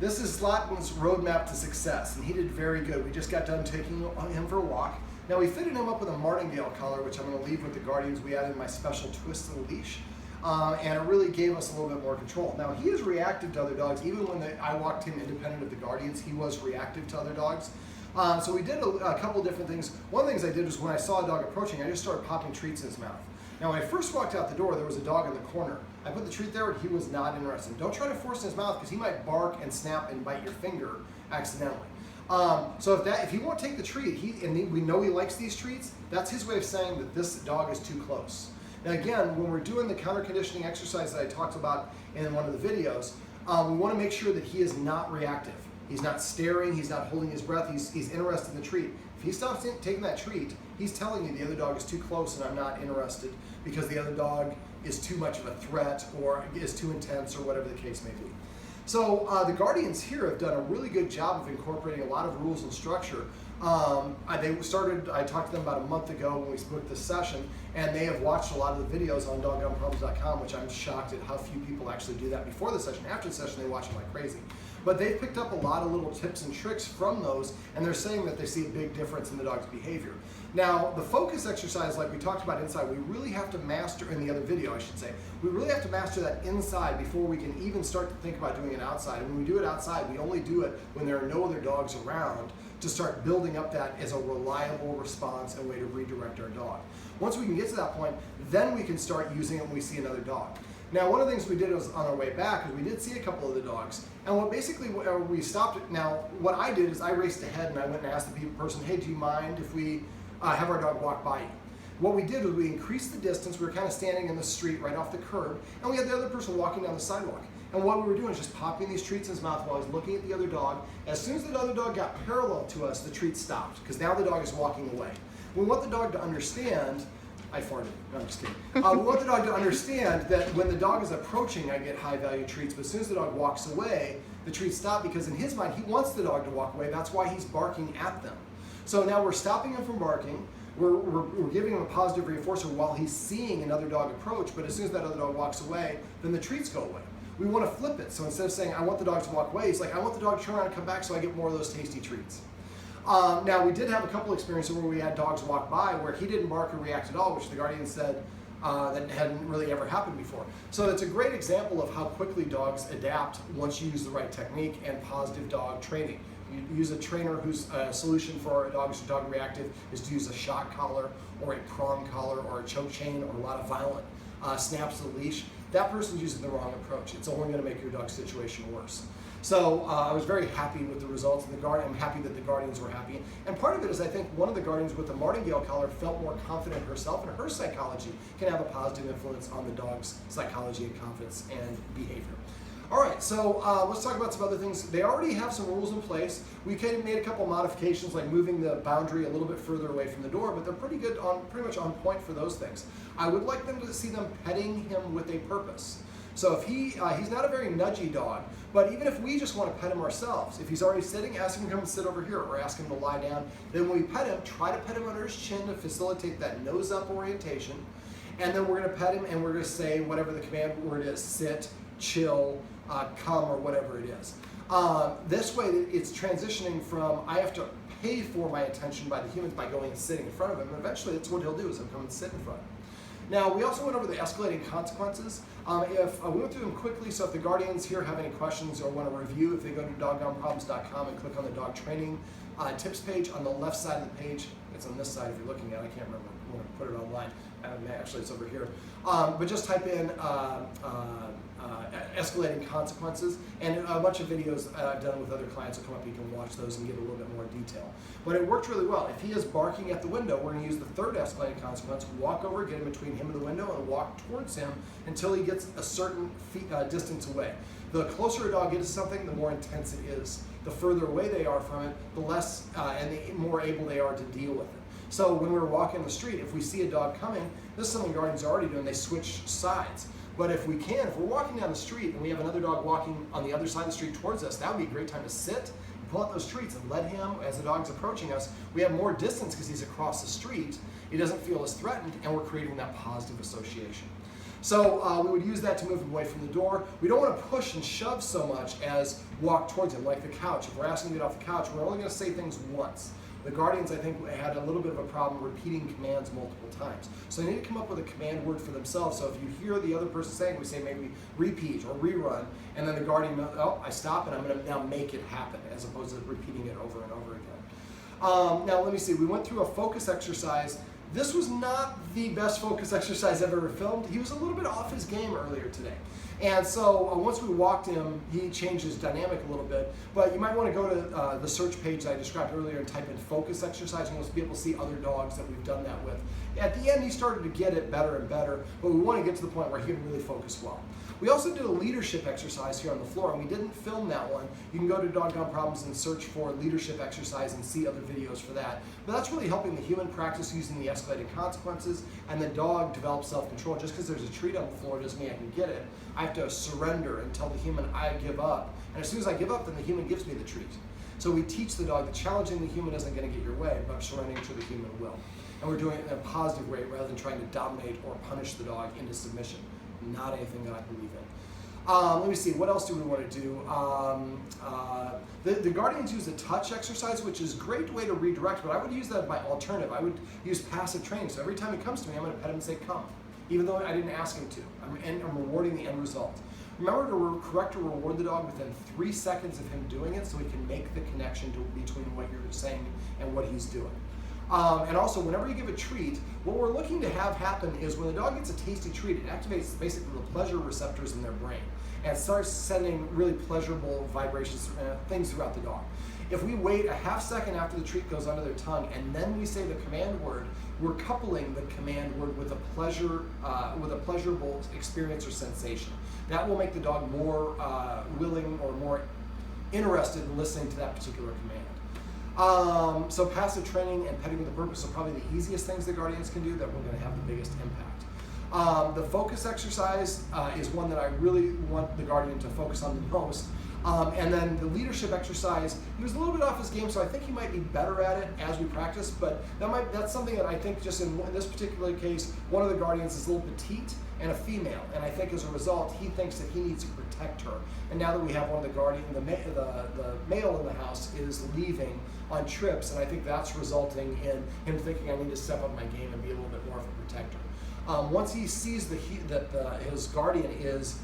This is Zlatin's roadmap to success, and he did very good. We just got done taking him for a walk. Now we fitted him up with a martingale collar, which I'm going to leave with the Guardians. We added my special twist to the leash, and it really gave us a little bit more control. Now he is reactive to other dogs. Even when I walked him independent of the Guardians, he was reactive to other dogs. So we did a couple different things. One of the things I did was when I saw a dog approaching, I just started popping treats in his mouth. Now when I first walked out the door, there was a dog in the corner. I put the treat there and he was not interested. Don't try to force in his mouth because he might bark and snap and bite your finger accidentally. So if he won't take the treat, we know he likes these treats, that's his way of saying that this dog is too close. Now again, when we're doing the counter conditioning exercise that I talked about in one of the videos, we want to make sure that he is not reactive. He's not staring, he's not holding his breath, he's interested in the treat. If he stops taking that treat, he's telling you the other dog is too close and I'm not interested because the other dog is too much of a threat or is too intense or whatever the case may be. So the Guardians here have done a really good job of incorporating a lot of rules and structure. I talked to them about a month ago when we booked this session, and they have watched a lot of the videos on doggonproblems.com, which I'm shocked at how few people actually do that before the session. After the session, they watch them like crazy. But they've picked up a lot of little tips and tricks from those, and they're saying that they see a big difference in the dog's behavior. Now, the focus exercise, like we talked about inside, we really have to master, in the other video I should say, we really have to master that inside before we can even start to think about doing it outside. And when we do it outside, we only do it when there are no other dogs around to start building up that as a reliable response and way to redirect our dog. Once we can get to that point, then we can start using it when we see another dog. Now, one of the things we did was on our way back is we did see a couple of the dogs, and we stopped it. Now, what I did is I raced ahead and I went and asked the person, hey, do you mind if we have our dog walk by you? What we did was we increased the distance. We were kind of standing in the street right off the curb, and we had the other person walking down the sidewalk. And what we were doing is just popping these treats in his mouth while I was looking at the other dog. As soon as the other dog got parallel to us, the treat stopped, because now the dog is walking away. We want the dog to understand, I farted, no, I'm just kidding. We want the dog to understand that when the dog is approaching, I get high value treats, but as soon as the dog walks away, the treats stop, because in his mind, he wants the dog to walk away. That's why he's barking at them. So now we're stopping him from barking. We're giving him a positive reinforcer while he's seeing another dog approach, but as soon as that other dog walks away, then the treats go away. We want to flip it. So instead of saying, I want the dog to walk away, he's like, I want the dog to turn around and come back so I get more of those tasty treats. Now, we did have a couple experiences where we had dogs walk by where he didn't bark or react at all, which the Guardian said that hadn't really ever happened before. So it's a great example of how quickly dogs adapt once you use the right technique and positive dog training. You use a trainer whose solution for dogs who are dog reactive is to use a shock collar or a prong collar or a choke chain or a lot of violent snaps of the leash. That person's using the wrong approach. It's only going to make your dog's situation worse. So I was very happy with the results, and I'm happy that the Guardians were happy. And part of it is I think one of the Guardians with the martingale collar felt more confident herself, and her psychology can have a positive influence on the dog's psychology and confidence and behavior. All right, so let's talk about some other things. They already have some rules in place. We made a couple modifications, like moving the boundary a little bit further away from the door, but they're pretty much on point for those things. I would like them to see them petting him with a purpose. So if he's not a very nudgy dog, but even if we just want to pet him ourselves, if he's already sitting, ask him to come and sit over here, or ask him to lie down. Then when we pet him, try to pet him under his chin to facilitate that nose-up orientation. And then we're going to pet him, and we're going to say whatever the command word is: sit, chill, come, or whatever it is. This way, it's transitioning from I have to pay for my attention by the humans by going and sitting in front of him, and eventually that's what he'll do, is he'll come and sit in front. Now, we also went over the escalating consequences. We went through them quickly, so if the Guardians here have any questions or want to review, if they go to doggonproblems.com and click on the dog training tips page on the left side of the page, it's on this side if you're looking at it, I can't remember when I put it online. Actually, it's over here. But just type in escalating consequences, and a bunch of videos I've done with other clients will come up. You can watch those and get a little bit more detail. But it worked really well. If he is barking at the window, we're going to use the third escalating consequence: walk over, get in between him and the window, and walk towards him until he gets a certain distance away. The closer a dog gets to something, the more intense it is. The further away they are from it, the less and the more able they are to deal with it. So when we're walking the street, if we see a dog coming, this is something Guardians are already doing, they switch sides. But if we're walking down the street and we have another dog walking on the other side of the street towards us, that would be a great time to sit, pull out those treats, and let him, as the dog's approaching us, we have more distance because he's across the street. He doesn't feel as threatened, and we're creating that positive association. So we would use that to move him away from the door. We don't want to push and shove so much as walk towards him, like the couch. If we're asking to get off the couch, we're only going to say things once. The Guardians, I think, had a little bit of a problem repeating commands multiple times. So they need to come up with a command word for themselves. So if you hear the other person saying, we say maybe repeat or rerun, and then the Guardian knows, oh, I stop and I'm going to now make it happen, as opposed to repeating it over and over again. Now let me see, we went through a focus exercise. This was not the best focus exercise I've ever filmed. He was a little bit off his game earlier today. And so once we walked him, he changed his dynamic a little bit. But you might want to go to the search page that I described earlier and type in focus exercise, and you'll be able to see other dogs that we've done that with. At the end, he started to get it better and better, but we want to get to the point where he can really focus well. We also did a leadership exercise here on the floor, and we didn't film that one. You can go to Doggone Problems and search for leadership exercise and see other videos for that. But that's really helping the human practice using the escalating consequences, and the dog develop self-control. Just because there's a treat on the floor doesn't mean I can get it. I have to surrender and tell the human I give up. And as soon as I give up, then the human gives me the treat. So we teach the dog that challenging the human isn't going to get your way, but surrendering to the human will. And we're doing it in a positive way rather than trying to dominate or punish the dog into submission. Not anything that I believe in. Let me see, what else do we want to do? The Guardians use a touch exercise, which is a great way to redirect, but I would use that as my alternative. I would use passive training. So every time he comes to me, I'm going to pet him and say, come, even though I didn't ask him to. I'm rewarding the end result. Remember to correct or reward the dog within 3 seconds of him doing it, so he can make the connection between what you're saying and what he's doing. And also, whenever you give a treat, what we're looking to have happen is when the dog gets a tasty treat, it activates basically the pleasure receptors in their brain and starts sending really pleasurable vibrations, things throughout the dog. If we wait a half second after the treat goes under their tongue and then we say the command word, we're coupling the command word with a pleasurable experience or sensation. That will make the dog more willing or more interested in listening to that particular command. So passive training and petting with a purpose are probably the easiest things the Guardians can do that we're going to have the biggest impact. The focus exercise is one that I really want the Guardian to focus on the most. And then the leadership exercise, he was a little bit off his game, so I think he might be better at it as we practice, but that's something that I think just in this particular case, one of the Guardians is a little petite and a female, and I think as a result, he thinks that he needs to protect her. And now that we have one of the Guardians, the male in the house is leaving on trips, and I think that's resulting in him thinking I need to step up my game and be a little bit more of a protector. Once he sees that his Guardian is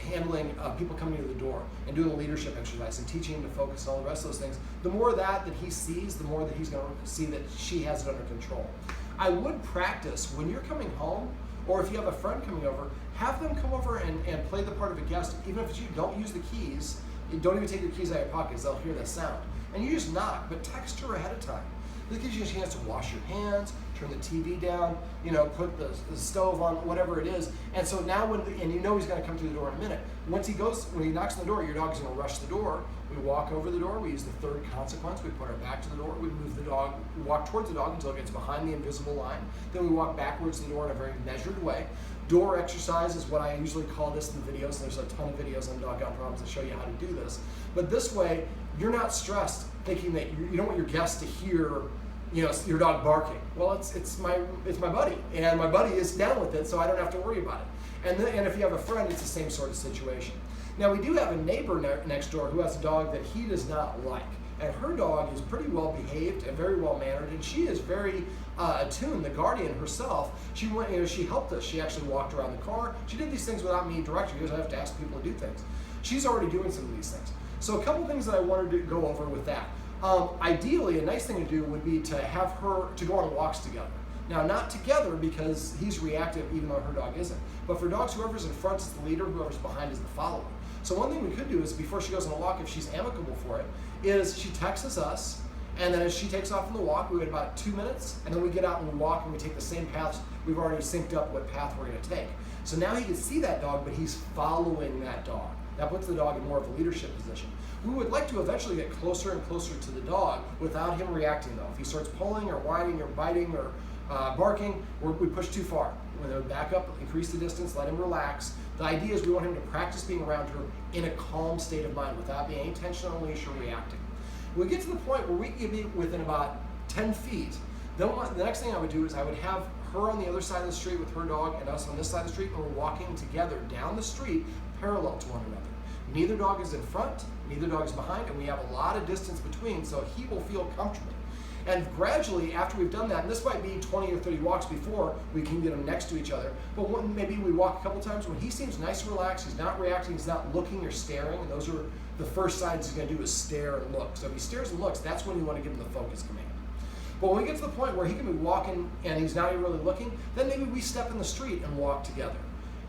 handling people coming to the door and doing a leadership exercise and teaching him to focus on all the rest of those things, the more that he sees, the more that he's going to see that she has it under control. I would practice when you're coming home, or if you have a friend coming over, have them come over and play the part of a guest. Even if you don't use the keys, you don't even take your keys out of your pockets, they'll hear that sound. And you just knock, but text her ahead of time. This gives you a chance to wash your hands, turn the TV down, put the stove on, whatever it is. And so now and you know he's going to come through the door in a minute. When he knocks on the door, your dog's going to rush the door. We walk over the door, we use the third consequence, we put our back to the door, we move the dog, we walk towards the dog until it gets behind the invisible line. Then we walk backwards to the door in a very measured way. Door exercise is what I usually call this in the videos, and there's a ton of videos on Doggone Problems that show you how to do this. But this way, you're not stressed thinking that you don't want your guests to hear your dog barking. Well, it's my buddy, and my buddy is down with it, so I don't have to worry about it. And if you have a friend, it's the same sort of situation. Now, we do have a neighbor next door who has a dog that he does not like, and her dog is pretty well behaved and very well mannered, and she is very attuned. The Guardian herself, she went, she helped us. She actually walked around the car. She did these things without me directing. She doesn't have to ask people to do things. She's already doing some of these things. So a couple things that I wanted to go over with that. Ideally, a nice thing to do would be to have her to go on walks together. Now, not together because he's reactive even though her dog isn't. But for dogs, whoever's in front is the leader, whoever's behind is the follower. So one thing we could do is before she goes on a walk, if she's amicable for it, is she texts us, and then as she takes off on the walk, we wait about 2 minutes, and then we get out and we walk and we take the same paths. We've already synced up what path we're going to take. So now he can see that dog, but he's following that dog. That puts the dog in more of a leadership position. We would like to eventually get closer and closer to the dog without him reacting though. If he starts pulling or whining or biting or barking, we push too far. When they back up, increase the distance, let him relax. The idea is we want him to practice being around her in a calm state of mind without being any tension on the leash or reacting. When we get to the point where we can be within about 10 feet, then the next thing I would do is I would have her on the other side of the street with her dog and us on this side of the street, and we're walking together down the street parallel to one another. Neither dog is in front, neither dog is behind, and we have a lot of distance between, so he will feel comfortable. And gradually, after we've done that, and this might be 20 or 30 walks before we can get them next to each other, but when maybe we walk a couple times, when he seems nice and relaxed, he's not reacting, he's not looking or staring, and those are the first signs he's going to do is stare and look. So if he stares and looks, that's when you want to give him the focus command. But when we get to the point where he can be walking and he's not even really looking, then maybe we step in the street and walk together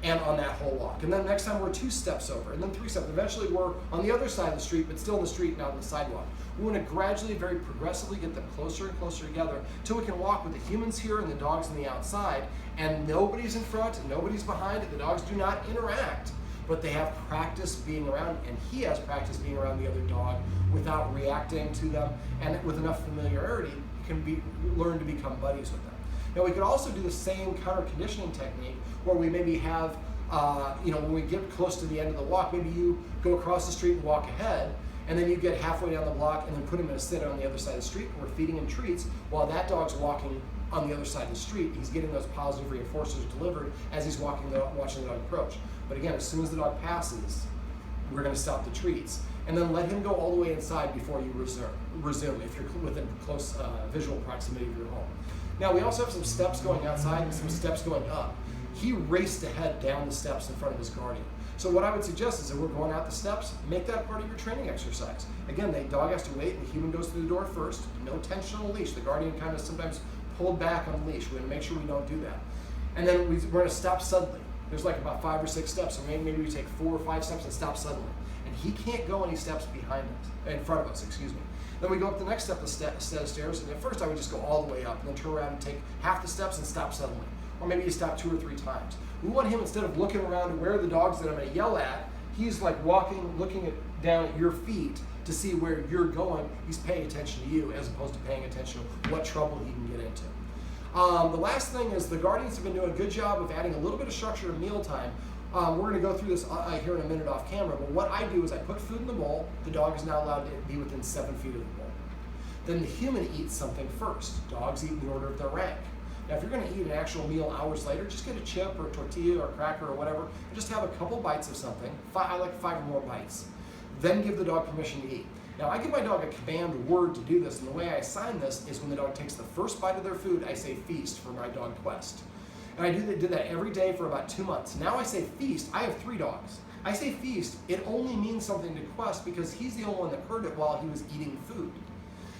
and on that whole walk. And then next time we're 2 steps over, and then 3 steps. Eventually we're on the other side of the street, but still in the street, not on the sidewalk. We want to gradually, very progressively get them closer and closer together until we can walk with the humans here and the dogs on the outside, and nobody's in front and nobody's behind. The dogs do not interact, but they have practice being around, and he has practice being around the other dog without reacting to them, and with enough familiarity, he can learn to become buddies with them. Now we could also do the same counter conditioning technique where we maybe have, when we get close to the end of the walk, maybe you go across the street and walk ahead, and then you get halfway down the block and then put him in a sit on the other side of the street, and we're feeding him treats while that dog's walking on the other side of the street. He's getting those positive reinforcers delivered as he's watching the dog approach. But again, as soon as the dog passes, we're going to stop the treats. And then let him go all the way inside before you resume if you're within close visual proximity of your home. Now we also have some steps going outside and some steps going up. He raced ahead down the steps in front of his guardian. So what I would suggest is that we're going out the steps, make that part of your training exercise. Again, the dog has to wait, the human goes through the door first, no tension on the leash. The guardian kind of sometimes pulled back on the leash. We're going to make sure we don't do that. And then we're going to stop suddenly. There's like about 5 or 6 steps, so maybe we take 4 or 5 steps and stop suddenly. And he can't go any steps in front of us, excuse me. Then we go up the next set of stairs, and at first I would just go all the way up and then turn around and take half the steps and stop suddenly. Or maybe you stop 2 or 3 times. We want him, instead of looking around where the dogs that I'm going to yell at, he's like walking, looking down at your feet to see where you're going. He's paying attention to you as opposed to paying attention to what trouble he can get into. The last thing is the guardians have been doing a good job of adding a little bit of structure to mealtime. We're going to go through this here in a minute off camera, but what I do is I put food in the bowl. The dog is now allowed to be within 7 feet of the bowl. Then the human eats something first. Dogs eat in the order of their rank. Now, if you're going to eat an actual meal hours later, just get a chip or a tortilla or a cracker or whatever, and just have a couple bites of something. I like 5 or more bites. Then give the dog permission to eat. Now, I give my dog a command word to do this, and the way I assign this is when the dog takes the first bite of their food, I say feast for my dog Quest. And I did that every day for about 2 months. Now I say feast. I have 3 dogs. I say feast. It only means something to Quest because he's the only one that heard it while he was eating food.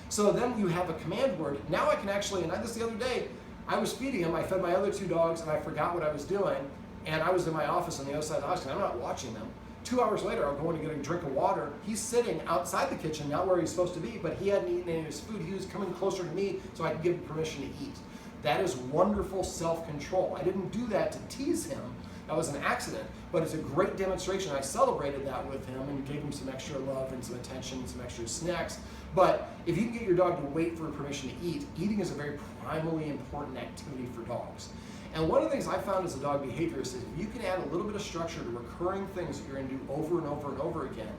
So then you have a command word. Now I can actually, and I did this the other day, I was feeding him. I fed my other 2 dogs, and I forgot what I was doing. And I was in my office on the other side of the house, and I'm not watching them. 2 hours later, I'm going to get a drink of water. He's sitting outside the kitchen, not where he's supposed to be, but he hadn't eaten any of his food. He was coming closer to me so I could give him permission to eat. That is wonderful self-control. I didn't do that to tease him. That was an accident, but it's a great demonstration. I celebrated that with him and gave him some extra love and some attention, some extra snacks. But if you can get your dog to wait for permission to eat, eating is a very primally important activity for dogs. And one of the things I found as a dog behaviorist is if you can add a little bit of structure to recurring things that you're going to do over and over and over again.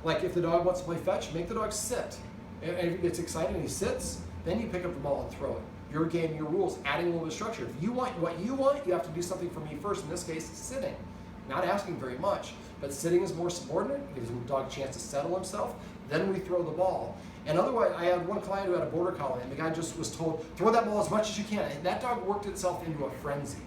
Like if the dog wants to play fetch, make the dog sit. And if he gets excited and he sits, then you pick up the ball and throw it. Your game, your rules, adding a little bit of structure. If you want what you want, you have to do something for me first. In this case, sitting. Not asking very much, but sitting is more subordinate. It gives the dog a chance to settle himself. Then we throw the ball. And otherwise, I had one client who had a border collie, and the guy just was told, throw that ball as much as you can. And that dog worked itself into a frenzy.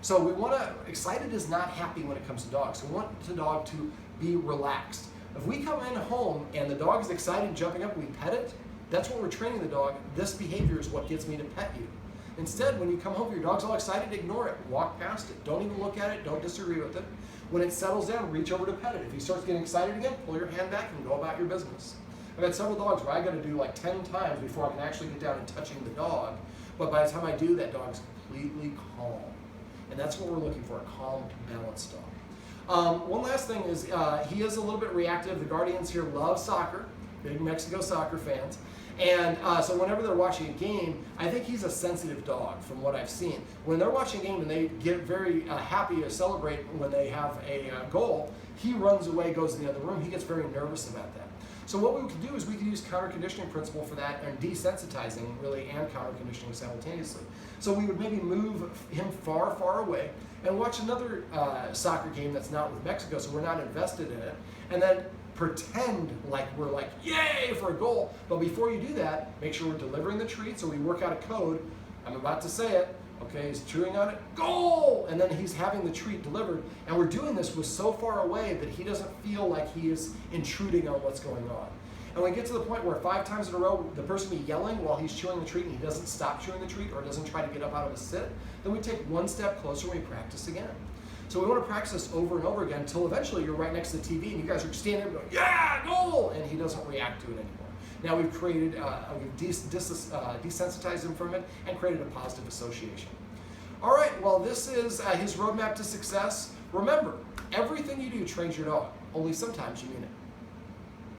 So we want to, excited is not happy when it comes to dogs. So we want the dog to be relaxed. If we come in home and the dog is excited, jumping up, we pet it, that's what we're training the dog. This behavior is what gets me to pet you. Instead, when you come home, your dog's all excited, ignore it. Walk past it. Don't even look at it. Don't disagree with it. When it settles down, reach over to pet it. If he starts getting excited again, pull your hand back and go about your business. I've had several dogs where I got to do like 10 times before I can actually get down and touching the dog. But by the time I do, that dog's completely calm. And that's what we're looking for, a calm, balanced dog. One last thing is he is a little bit reactive. The guardians here love soccer. big Mexico soccer fans. And so whenever they're watching a game, I think he's a sensitive dog from what I've seen. When they're watching a game and they get very happy or celebrate when they have a goal, he runs away, goes to the other room. He gets very nervous about that. So what we could do is we could use counter conditioning principle for that, and desensitizing really, and counter conditioning simultaneously. So we would maybe move him far, far away and watch another soccer game that's not with Mexico, so we're not invested in it, and then pretend like we're like, yay, for a goal. But before you do that, make sure we're delivering the treat. So we work out a code. I'm about to say it. Okay, he's chewing on it, goal! And then he's having the treat delivered. And we're doing this with so far away that he doesn't feel like he is intruding on what's going on. And when we get to the point where 5 times in a row, the person will be yelling while he's chewing the treat and he doesn't stop chewing the treat or doesn't try to get up out of a sit, then we take one step closer and we practice again. So we want to practice this over and over again until eventually you're right next to the TV and you guys are standing there going, yeah, goal! And he doesn't react to it anymore. Now we've created, we've desensitized him from it and created a positive association. All right, well, this is his roadmap to success. Remember, everything you do trains your dog, only sometimes you mean it.